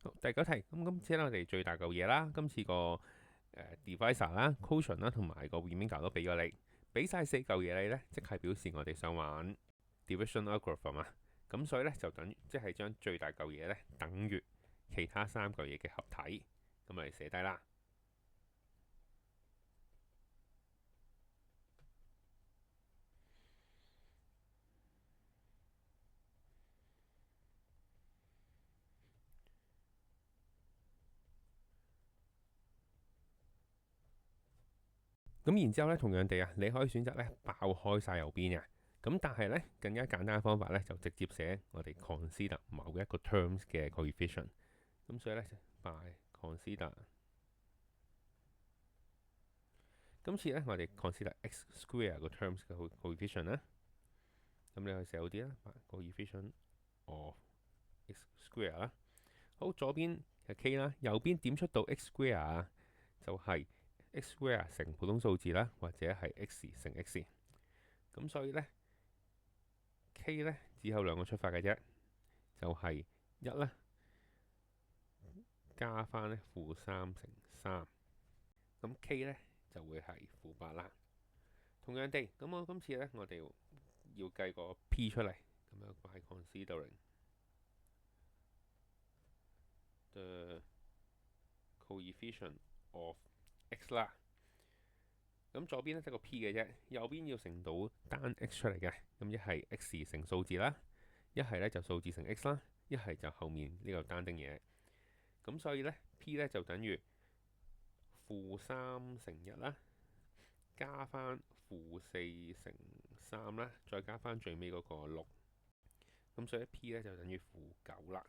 好，第九題，咁今次咧我哋最大嚿嘢啦，今次個divisor 啦、quotient 啦同埋個 remainder 都俾咗你，俾晒四嚿嘢你呢，即係表示我哋想玩 division algorithm 啊。咁所以呢，就等於即係將最大嚿嘢呢等於其他三嚿嘢嘅合體，咁我哋寫低啦。咁然之後咧，同樣地啊，你可以選擇咧爆開晒右邊嘅。咁但係咧更加簡單嘅方法咧，就直接寫我哋 consider 某一個 terms 嘅 coefficient。咁所以咧就 by consider。今次咧我哋 consider x square 個 terms 嘅 coefficient 啦。咁你可以寫好啲啦，by coefficient of x square 啦。好，左邊係 k 啦，右邊點出到 x square 啊？就係 x square 乘普通數字啦，或者係 x 乘 x。咁所以呢 k 呢只有兩個出發嘅啫，就係一啦，加翻呢-3乘3，咁 k 呢就會係-8啦。同樣地，咁我今次呢，我哋要計個 p 出嚟，咁樣 by considering the coefficient of x 啦。咁左邊咧得個 p 嘅啫，右邊要乘到單 x 出嚟嘅。咁一係 x 乘數字啦，一係咧就數字乘 x 啦，一係就後面呢個單丁嘢。咁所以咧 p 咧就等於-3乘1啦，加翻-4乘3啦，再加翻最尾嗰個6。咁所以 p 咧就等於-9啦。